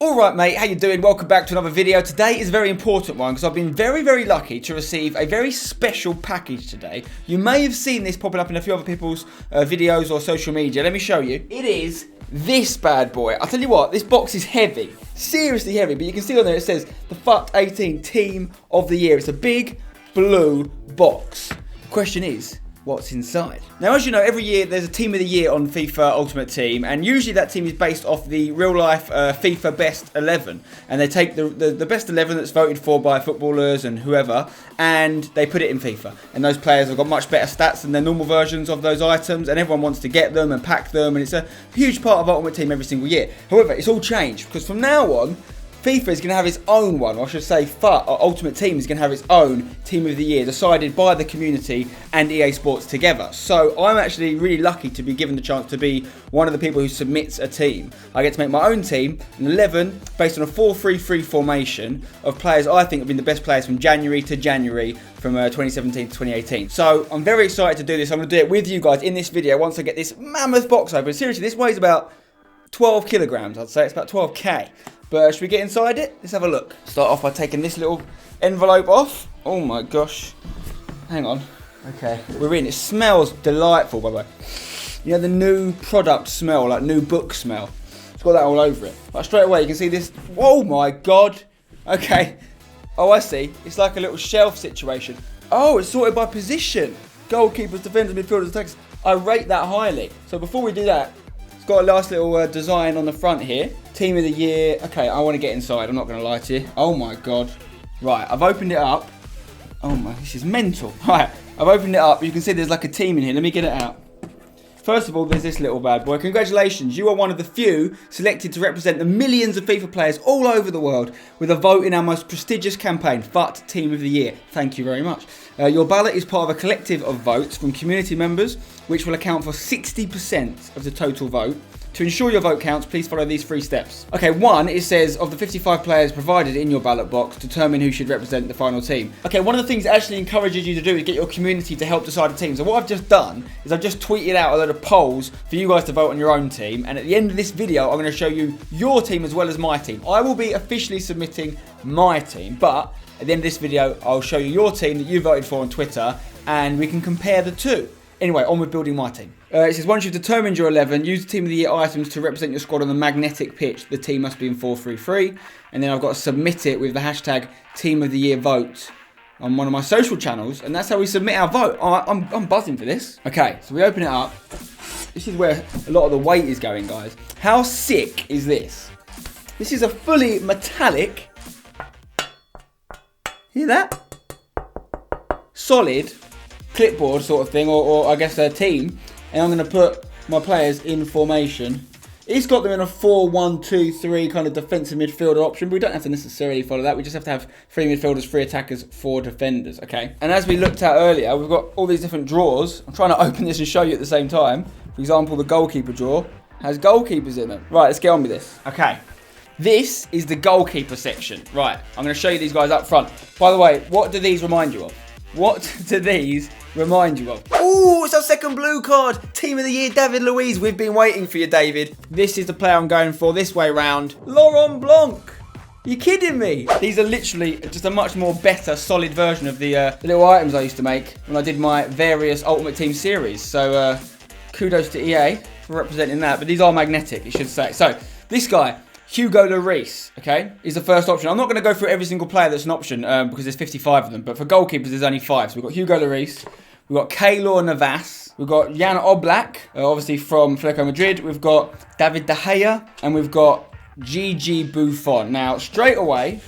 Alright mate, how you doing? Welcome back to another video. Today is a very important one because I've been very lucky to receive a very special package today. You may have seen this popping up in a few other people's videos or social media. Let me show you. It is this bad boy. I'll tell you what, this box is heavy. Seriously heavy, but you can see on there it says the FUT 18 Team of the Year. It's a big blue box. The question is, what's inside? Now, as you know, every year there's a Team of the Year on FIFA Ultimate Team, and usually that team is based off the real-life FIFA Best 11, and they take the best 11 that's voted for by footballers and whoever, and they put it in FIFA. And those players have got much better stats than their normal versions of those items, and everyone wants to get them and pack them, and it's a huge part of Ultimate Team every single year. However, it's all changed, because from now on, FIFA is going to have its own one, or I should say FUT, or Ultimate Team, is going to have its own Team of the Year, decided by the community and EA Sports together. So I'm actually really lucky to be given the chance to be one of the people who submits a team. I get to make my own team, an 11, based on a 4-3-3 formation of players I think have been the best players from January to January, from 2017 to 2018. So I'm very excited to do this. I'm going to do it with you guys in this video once I get this mammoth box open. Seriously, this weighs about 12 kilograms, I'd say. It's about 12k. But should we get inside it? Let's have a look. Start off by taking this little envelope off. Oh my gosh. Hang on. Okay, we're in. It smells delightful, by the way. You know the new product smell, like new book smell. It's got that all over it. But straight away you can see this. Oh my god. Okay. Oh, I see. It's like a little shelf situation. Oh, it's sorted by position. Goalkeepers, defenders, midfielders, attackers. I rate that highly. So before we do that, it's got a nice little design on the front here. Team of the Year. Okay, I want to get inside. I'm not going to lie to you. Oh my god. Right, I've opened it up. Oh my, this is mental. Right, I've opened it up. You can see there's like a team in here. Let me get it out. First of all, there's this little bad boy. Congratulations, you are one of the few selected to represent the millions of FIFA players all over the world with a vote in our most prestigious campaign, FUT Team of the Year. Thank you very much. Your ballot is part of a collective of votes from community members, which will account for 60% of the total vote. To ensure your vote counts, please follow these 3 steps. Okay, 1, it says, of the 55 players provided in your ballot box, determine who should represent the final team. Okay, one of the things it actually encourages you to do is get your community to help decide a team. So what I've just done is I've just tweeted out a load of polls for you guys to vote on your own team. And at the end of this video, I'm going to show you your team as well as my team. I will be officially submitting my team, but at the end of this video, I'll show you your team that you voted for on Twitter, and we can compare the two. Anyway, on with building my team. It says, once you've determined your 11, use the Team of the Year items to represent your squad on the magnetic pitch. The team must be in 4-3-3. And then I've got to submit it with the hashtag Team of the Year vote on one of my social channels. And that's how we submit our vote. I'm buzzing for this. Okay, so we open it up. This is where a lot of the weight is going, guys. How sick is this? This is a fully metallic, hear that? Solid clipboard sort of thing, or I guess a team, and I'm going to put my players in formation. It's got them in a 4-1-2-3 kind of defensive midfielder option, but we don't have to necessarily follow that. We just have to have 3 midfielders, 3 attackers, 4 defenders, okay? And as we looked at earlier, we've got all these different drawers. I'm trying to open this and show you at the same time. For example, the goalkeeper drawer has goalkeepers in them. Right, let's get on with this. Okay, this is the goalkeeper section. Right, I'm going to show you these guys up front. By the way, what do these remind you of? What do these remind you of? Oh, it's our second blue card. Team of the Year, David Luiz. We've been waiting for you, David. This is the player I'm going for this way round. Laurent Blanc. You kidding me? These are literally just a much more better, solid version of the little items I used to make when I did my various Ultimate Team series. So kudos to EA for representing that. But these are magnetic, you should say. So this guy, Hugo Lloris, okay, is the first option. I'm not going to go through every single player that's an option because there's 55 of them. But for goalkeepers, there's only 5. So we've got Hugo Lloris, we've got Keylor Navas, we've got Jan Oblak, obviously from Atletico Madrid. We've got David De Gea, and we've got Gigi Buffon. Now, straight away,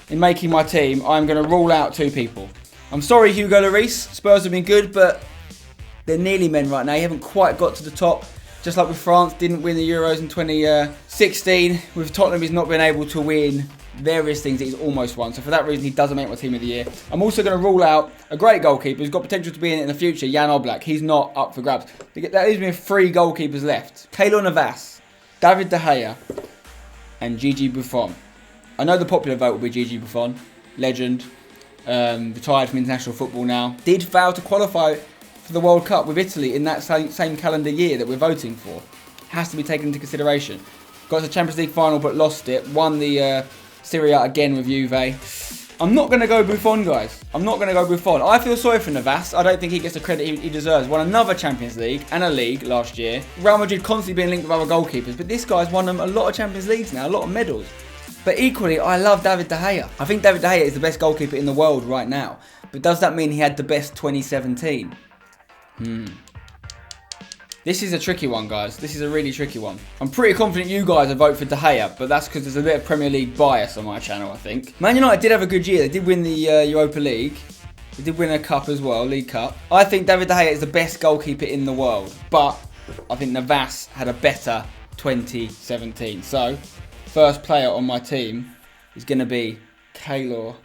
in making my team, I'm going to rule out 2 people. I'm sorry, Hugo Lloris. Spurs have been good, but they're nearly men right now. You haven't quite got to the top. Just like with France, didn't win the Euros in 2016. With Tottenham, he's not been able to win various things that he's almost won. So for that reason, he doesn't make my Team of the Year. I'm also going to rule out a great goalkeeper who's got potential to be in it in the future, Jan Oblak. He's not up for grabs. That leaves me with 3 goalkeepers left. Keylor Navas, David De Gea, and Gigi Buffon. I know the popular vote will be Gigi Buffon. Legend. Retired from international football now. Did fail to qualify for the World Cup with Italy in that same calendar year that we're voting for. Has to be taken into consideration. Got to the Champions League final but lost it. Won the Serie A again with Juve. I'm not going to go Buffon, guys. I'm not going to go Buffon. I feel sorry for Navas. I don't think he gets the credit he deserves. Won another Champions League and a league last year. Real Madrid constantly being linked with other goalkeepers, but this guy's won them a lot of Champions Leagues now, a lot of medals. But equally, I love David De Gea. I think David De Gea is the best goalkeeper in the world right now. But does that mean he had the best 2017? This is a tricky one, guys. This is a really tricky one. I'm pretty confident you guys will vote for De Gea, but that's because there's a bit of Premier League bias on my channel, I think. Man United did have a good year. They did win the Europa League. They did win a cup as well, League Cup. I think David De Gea is the best goalkeeper in the world, but I think Navas had a better 2017. So, first player on my team is going to be Keylor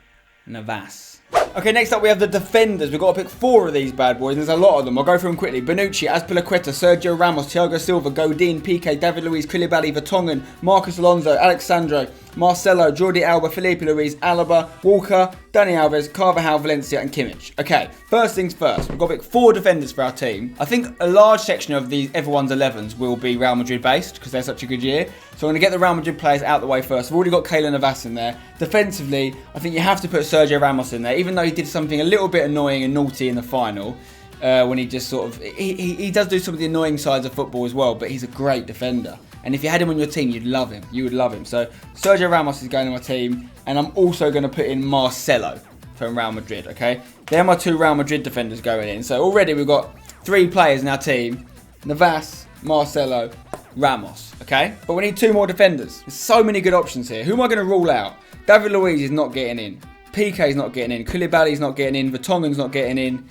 Navas. Okay, next up we have the defenders. We've got to pick 4 of these bad boys, and there's a lot of them. I'll go through them quickly. Bonucci, Azpilicueta, Sergio Ramos, Thiago Silva, Godin, Piqué, David Luiz, Koulibaly, Vertonghen, Marcos Alonso, Alexandro, Marcelo, Jordi Alba, Felipe Luis, Alaba, Walker, Dani Alves, Carvajal, Valencia and Kimmich. Okay, first things first. We've got to pick 4 defenders for our team. I think a large section of everyone's 11s will be Real Madrid based because they're such a good year. So I'm going to get the Real Madrid players out the way first. I've already got Keylor Navas in there. Defensively, I think you have to put Sergio Ramos in there, even though he did something a little bit annoying and naughty in the final. When he just sort of... He does do some of the annoying sides of football as well, but he's a great defender. And if you had him on your team, you'd love him. You would love him. So Sergio Ramos is going on my team. And I'm also going to put in Marcelo from Real Madrid, okay? They're my 2 Real Madrid defenders going in. So already we've got 3 players in our team. Navas, Marcelo, Ramos, okay? But we need 2 more defenders. There's so many good options here. Who am I going to rule out? David Luiz is not getting in. Piqué's not getting in. Koulibaly's not getting in. Vertonghen's not getting in.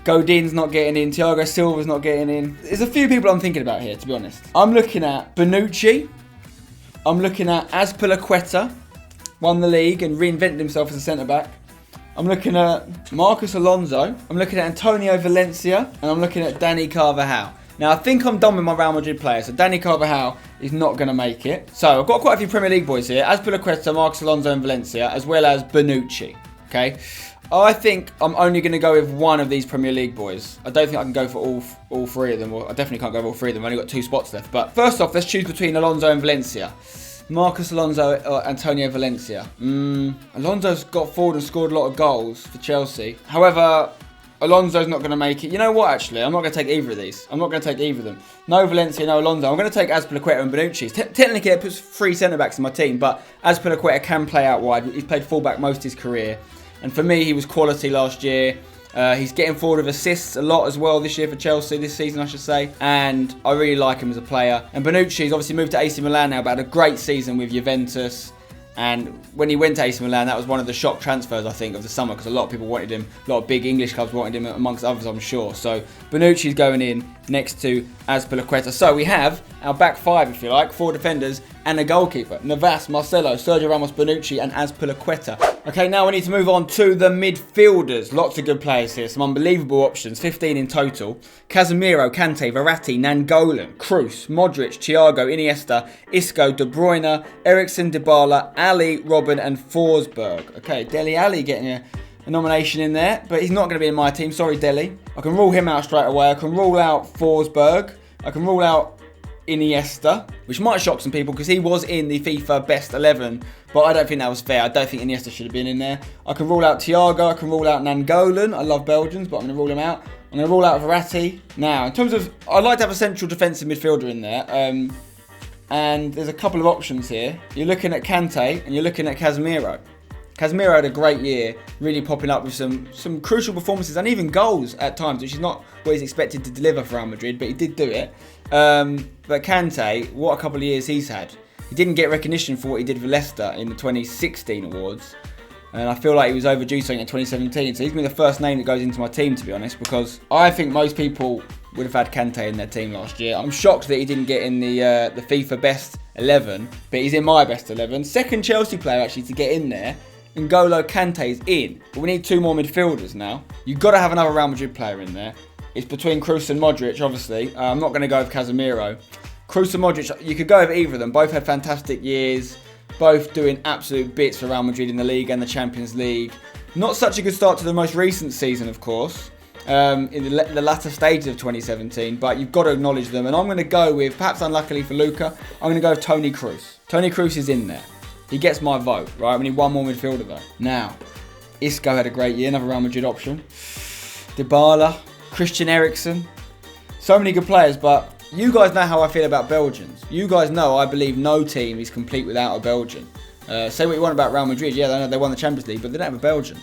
Godin's not getting in. Thiago Silva's not getting in. There's a few people I'm thinking about here, to be honest. I'm looking at Bonucci. I'm looking at Azpilicueta. Won the league and reinvented himself as a centre-back. I'm looking at Marcos Alonso. I'm looking at Antonio Valencia. And I'm looking at Dani Carvajal. Now, I think I'm done with my Real Madrid players. So Dani Carvajal is not going to make it. So I've got quite a few Premier League boys here. Azpilicueta, Marcos Alonso and Valencia, as well as Bonucci. Okay? I think I'm only going to go with one of these Premier League boys. I don't think I can go for all 3 of them. Well, I definitely can't go for all 3 of them. I've only got 2 spots left. But first off, let's choose between Alonso and Valencia. Marcos Alonso or Antonio Valencia. Alonso's got forward and scored a lot of goals for Chelsea. However, Alonso's not going to make it. You know what, actually? I'm not going to take either of these. I'm not going to take either of them. No Valencia, no Alonso. I'm going to take Azpilicueta and Bonucci. Technically, it puts 3 centre-backs in my team, but Azpilicueta can play out wide. He's played full-back most of his career. And for me, he was quality last year. He's getting forward with assists a lot as well this year for Chelsea, this season I should say. And I really like him as a player. And Bonucci's obviously moved to AC Milan now, but had a great season with Juventus. And when he went to AC Milan, that was one of the shock transfers, I think, of the summer, because a lot of people wanted him. A lot of big English clubs wanted him, amongst others, I'm sure. So Bonucci's going in next to Azpilicueta. So we have our back 5, if you like, 4 defenders and a goalkeeper. Navas, Marcelo, Sergio Ramos, Bonucci and Azpilicueta. Okay, now we need to move on to the midfielders. Lots of good players here, some unbelievable options, 15 in total. Casemiro, Kante, Verratti, Nainggolan, Kroos, Modric, Thiago, Iniesta, Isco, De Bruyne, Eriksen, Dybala, Ali, Robben and Forsberg. Okay, Dele Alli getting a nomination in there, but he's not going to be in my team. Sorry, Dele. I can rule him out straight away. I can rule out Forsberg. I can rule out Iniesta, which might shock some people because he was in the FIFA Best 11, but I don't think that was fair. I don't think Iniesta should have been in there. I can rule out Thiago. I can rule out Nainggolan. I love Belgians, but I'm going to rule him out. I'm going to rule out Verratti. Now, in terms of, I'd like to have a central defensive midfielder in there, and there's a couple of options here. You're looking at Kante and you're looking at Casemiro. Casemiro had a great year, really popping up with some crucial performances and even goals at times, which is not what he's expected to deliver for Real Madrid, but he did do it. But Kante, what a couple of years he's had. He didn't get recognition for what he did for Leicester in the 2016 awards, and I feel like he was overdue something in 2017, so he's been the first name that goes into my team, to be honest, because I think most people would have had Kante in their team last year. I'm shocked that he didn't get in the FIFA Best 11, but he's in my Best 11. Second Chelsea player, actually, to get in there. N'Golo Kante's in. But we need 2 more midfielders now. You've got to have another Real Madrid player in there. It's between Kroos and Modric, obviously. I'm not going to go with Casemiro. Kroos and Modric, you could go with either of them. Both had fantastic years. Both doing absolute bits for Real Madrid in the league and the Champions League. Not such a good start to the most recent season, of course. in the latter stages of 2017, but you've got to acknowledge them. And I'm going to go with, perhaps unluckily for Luca, I'm going to go with Toni Kroos. Toni Kroos is in there. He gets my vote, right? We need one more midfielder though. Now, Isco had a great year, another Real Madrid option. Dybala, Christian Eriksen. So many good players, but you guys know how I feel about Belgians. You guys know I believe no team is complete without a Belgian. Say what you want about Real Madrid. Yeah, they won the Champions League, but they don't have a Belgian.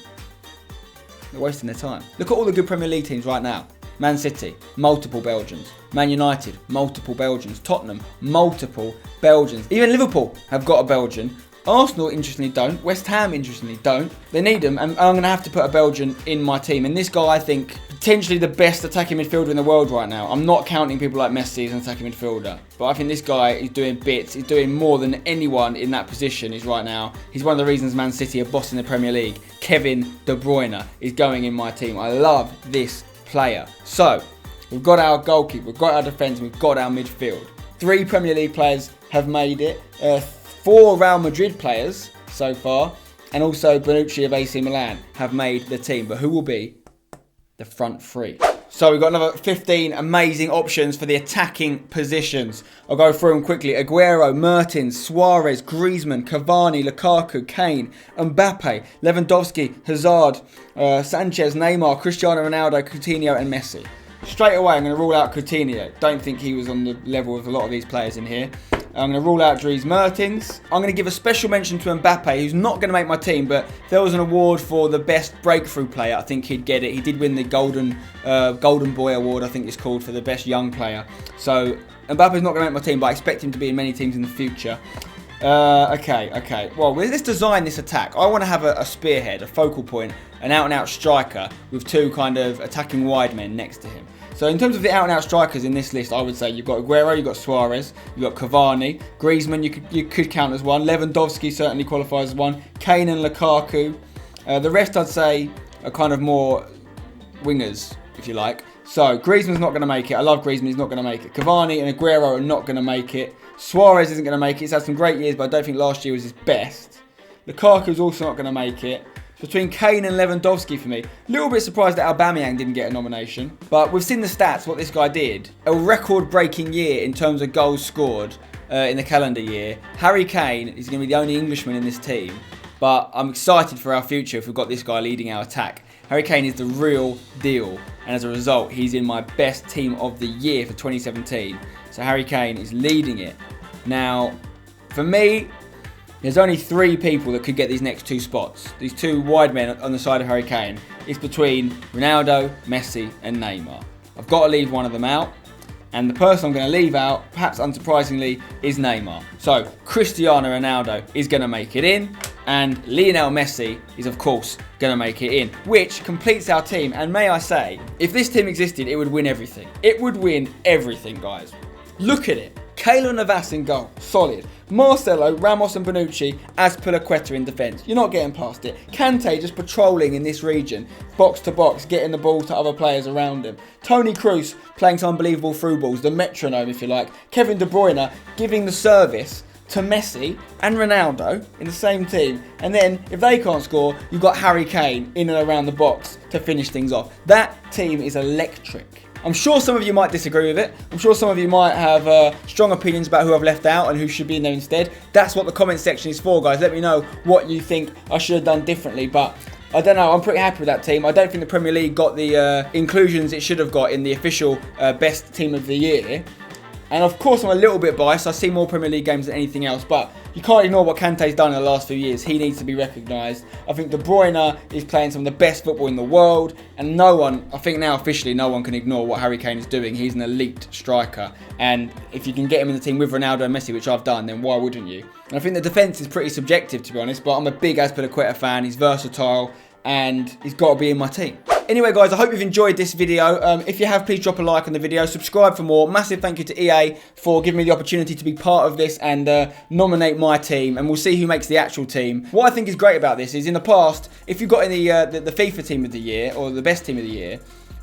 They're wasting their time. Look at all the good Premier League teams right now. Man City, multiple Belgians. Man United, multiple Belgians. Tottenham, multiple Belgians. Even Liverpool have got a Belgian. Arsenal, interestingly, don't. West Ham, interestingly, don't. They need them, and I'm going to have to put a Belgian in my team. And this guy, I think, potentially the best attacking midfielder in the world right now. I'm not counting people like Messi as an attacking midfielder, but I think this guy is doing bits. He's doing more than anyone in that position is right now. He's one of the reasons Man City are bossing the Premier League. Kevin De Bruyne is going in my team. I love this player. So, we've got our goalkeeper, we've got our defence, and we've got our midfield. 3 Premier League players have made it. 4 Real Madrid players so far, and also Bonucci of AC Milan have made the team. But who will be the front 3? So we've got another 15 amazing options for the attacking positions. I'll go through them quickly. Aguero, Mertens, Suarez, Griezmann, Cavani, Lukaku, Kane, Mbappe, Lewandowski, Hazard, Sanchez, Neymar, Cristiano Ronaldo, Coutinho and Messi. Straight away I'm going to rule out Coutinho. Don't think he was on the level of a lot of these players in here. I'm going to rule out Dries Mertens. I'm going to give a special mention to Mbappe, who's not going to make my team, but if there was an award for the best breakthrough player, I think he'd get it. He did win the Golden Boy Award, I think it's called, for the best young player. So Mbappe's not going to make my team, but I expect him to be in many teams in the future. Okay. Well, let's design this attack. I want to have a spearhead, a focal point, an out-and-out striker with 2 kind of attacking wide men next to him. So in terms of the out-and-out strikers in this list, I would say you've got Aguero, you've got Suarez, you've got Cavani, Griezmann you could count as one, Lewandowski certainly qualifies as one, Kane and Lukaku. The rest I'd say are kind of more wingers, if you like. So Griezmann's not going to make it. I love Griezmann, he's not going to make it. Cavani and Aguero are not going to make it. Suarez isn't going to make it. He's had some great years, but I don't think last year was his best. Lukaku's also not going to make it. Between Kane and Lewandowski for me. A little bit surprised that Aubameyang didn't get a nomination. But we've seen the stats, what this guy did. A record-breaking year in terms of goals scored in the calendar year. Harry Kane is going to be the only Englishman in this team. But I'm excited for our future if we've got this guy leading our attack. Harry Kane is the real deal. And as a result, he's in my best team of the year for 2017. So Harry Kane is leading it. Now, for me, there's only 3 people that could get these next 2 spots. These 2 wide men on the side of Harry Kane. It's between Ronaldo, Messi and Neymar. I've got to leave one of them out. And the person I'm going to leave out, perhaps unsurprisingly, is Neymar. So, Cristiano Ronaldo is going to make it in. And Lionel Messi is, of course, going to make it in. Which completes our team. And may I say, if this team existed, it would win everything. It would win everything, guys. Look at it. Keylor Navas in goal. Solid. Marcelo, Ramos and Bonucci, Azpilicueta in defence. You're not getting past it. Kante just patrolling in this region, box to box, getting the ball to other players around him. Toni Kroos playing some unbelievable through balls, the metronome if you like. Kevin De Bruyne giving the service to Messi and Ronaldo in the same team. And then, if they can't score, you've got Harry Kane in and around the box to finish things off. That team is electric. I'm sure some of you might disagree with it. I'm sure some of you might have strong opinions about who I've left out and who should be in there instead. That's what the comment section is for, guys. Let me know what you think I should have done differently. But I don't know. I'm pretty happy with that team. I don't think the Premier League got the inclusions it should have got in the official best team of the year. And of course, I'm a little bit biased. I see more Premier League games than anything else. But you can't ignore what Kante's done in the last few years. He needs to be recognised. I think De Bruyne is playing some of the best football in the world. And no one, I think now officially, no one can ignore what Harry Kane is doing. He's an elite striker. And if you can get him in the team with Ronaldo and Messi, which I've done, then why wouldn't you? And I think the defence is pretty subjective, to be honest. But I'm a big Azpilicueta fan. He's versatile. And he's got to be in my team. Anyway, guys, I hope you've enjoyed this video. If you have, please drop a like on the video. Subscribe for more. Massive thank you to EA for giving me the opportunity to be part of this and nominate my team. And we'll see who makes the actual team. What I think is great about this is, in the past, if you got in the FIFA team of the year or the best team of the year,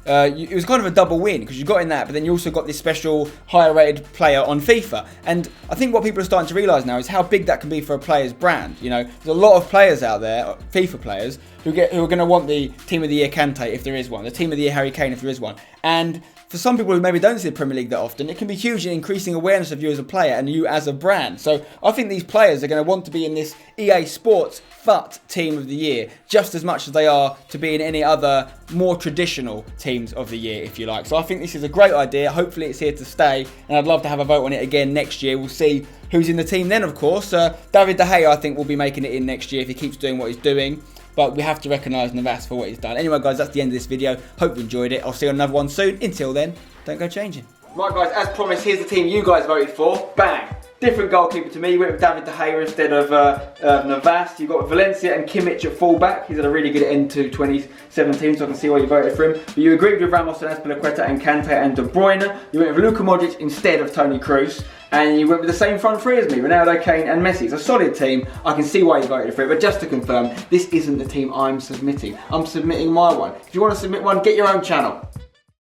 it was kind of a double win because you got in that, but then you also got this special higher rated player on FIFA. And I think what people are starting to realise now is how big that can be for a player's brand. You know, there's a lot of players out there, FIFA players, who are going to want the Team of the Year Kante if there is one, the Team of the Year Harry Kane if there is one. And for some people who maybe don't see the Premier League that often, it can be huge in increasing awareness of you as a player and you as a brand. So I think these players are going to want to be in this EA Sports FUT Team of the Year just as much as they are to be in any other more traditional Teams of the Year, if you like. So I think this is a great idea. Hopefully it's here to stay, and I'd love to have a vote on it again next year. We'll see who's in the team then, of course. David De Gea, I think, will be making it in next year if he keeps doing what he's doing. But we have to recognise Navas for what he's done. Anyway, guys, that's the end of this video. Hope you enjoyed it. I'll see you on another one soon. Until then, don't go changing. Right, guys, as promised, here's the team you guys voted for. Bang! Different goalkeeper to me. You went with David De Gea instead of Navas. You've got Valencia and Kimmich at fullback. He's had a really good end to 2017, so I can see why you voted for him. But you agreed with Ramos and Azpilicueta and Kante and De Bruyne. You went with Luka Modric instead of Toni Kroos. And you went with the same front three as me, Ronaldo, Kane and Messi. It's a solid team. I can see why you voted for it, but just to confirm, this isn't the team I'm submitting. I'm submitting my one. If you want to submit one, get your own channel.